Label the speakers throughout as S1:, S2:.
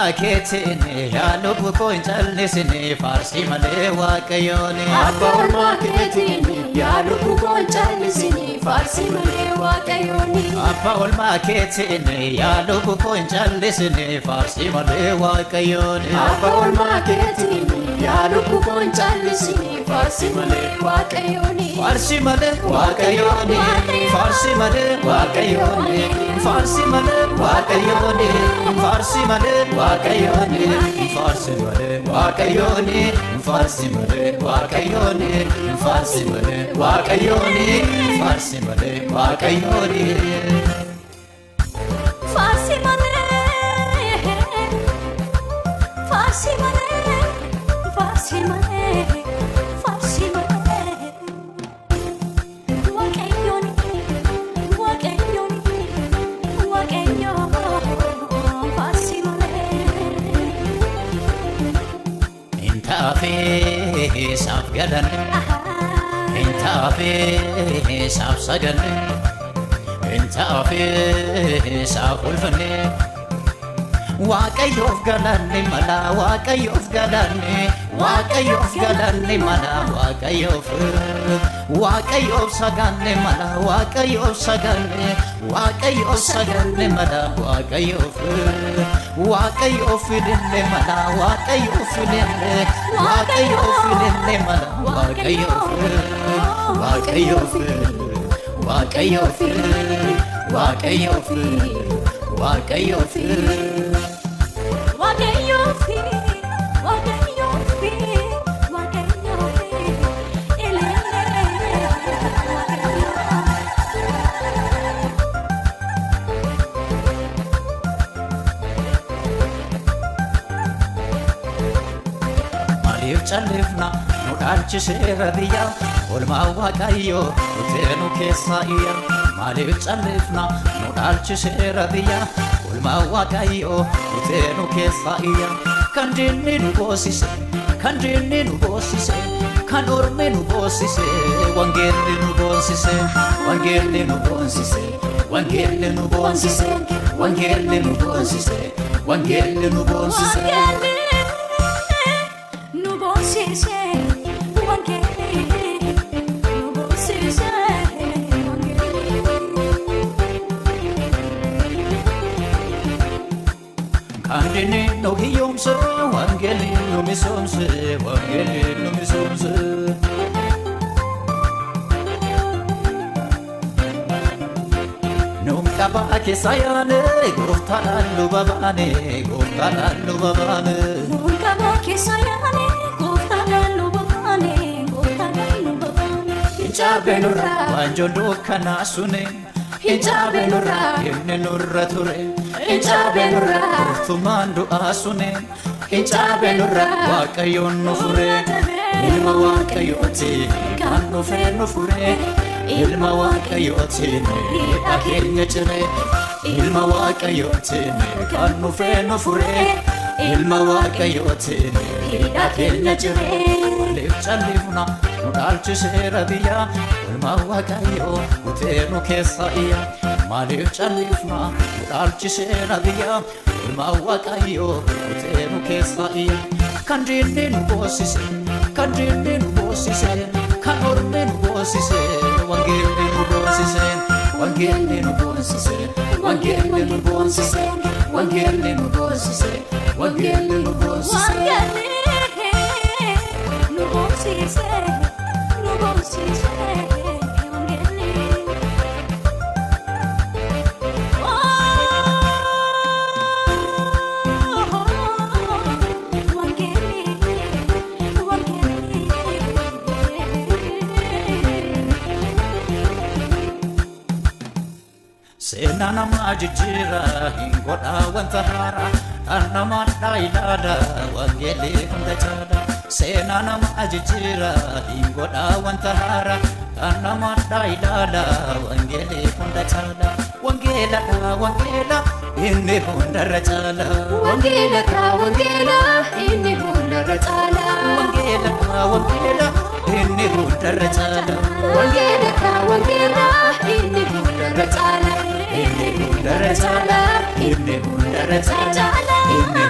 S1: marketini ya lubu konjallisini farsi male waaqayyooni
S2: Abba marketini ya lubu konjallisini farsi male waaqayyooni
S1: Abba marketini ya lubu konjallisini farsi male waaqayyooni
S2: Abba marketini ya lubu konjallisini farsi male waaqayyooni
S1: farsi male waaqayyooni farsi male waaqayyooni farsi male waaqayyooni farsi male waaqayyooni farsi male waaqayyooni farsi male waaqayyooni farsi male waaqayyooni farsi male waaqayyooni
S2: farsi male farsi male farsi male farsi male waaqayyooni waaqayyooni waaqayyooni farsi male
S1: intafe saf gadan intafe saf sagan intafe saf ulfane waaqayyof galanni mala waaqayyof galanni mala waaqayyof saganni mala waaqayyof saganni mala waaqayyof dille mala waaqayyof dille mala waaqayyof Chalifna nu dalchise rabiya olma waaqayyo utenu kesaiya malif chalifna nu dalchise rabiya olma waaqayyo utenu kesaiya kandinni nu bosise kan orme nu bosise wangelli nu bosise wangelli nu bosise wangelli nu bosise wangelli nu bosise wangelli nu bosise Kandini no hiyomse wangeli no misomse Num kaba ke sayane goftalallu babane
S2: Num kaba ke sayane goftalallu babane
S1: Hincabenura wanjondo kana sune Hincabenura himne nurra ture Hincabenura tumando asune Hincabenura waaqayyoon nu fure ilma waaqayyooti kan nu fure ilma waaqayyooti akeenya cire ilma waaqayyooti kan nu fure ilma waaqayyooti akeenya cire lif callifna nu dalchise rabiya ilma waaqayyo uteenu keessaiya malif callifna nu dalchise rabiya ilma waaqayyo uteenu keessaiya kandinni nu bosise kan orme nu bosise wangelli nu bosise wangelli nu bosise wangelli nu bosise wangelli nu bosise wangelli nu bosise
S2: nu bosise
S1: Senana majijira hingoda wantahara anama dailada wangeli hundachada Senana majijira hingoda wantahara anama dailada wangeli hundachada wangela inni hundarachala
S2: wangela inni hundarachala
S1: wangela inni hundarachala
S2: wangela inni hundarachala
S1: inni hundarachala inni hundarachala inni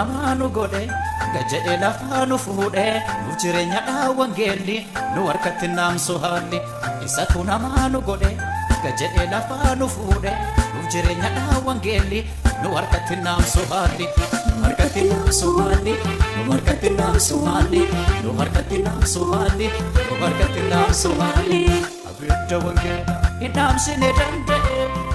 S1: namaa nu godhe gaja'ee lafaa nu fuudhe nuuf jireenyadhaa wangeelli nu harkatti naamsu haalli isatu namaa nu godhe gaja'ee lafaa nu fuudhe nuuf jireenyadhaa wangeelli nu harkatti naamsu haalli nu harkatti naamsu haalli nu harkatti naamsu haalli nu harkatti naamsu haalli nu harkatti naamsu haalli abidda wangeela hin dhaamsine danda'e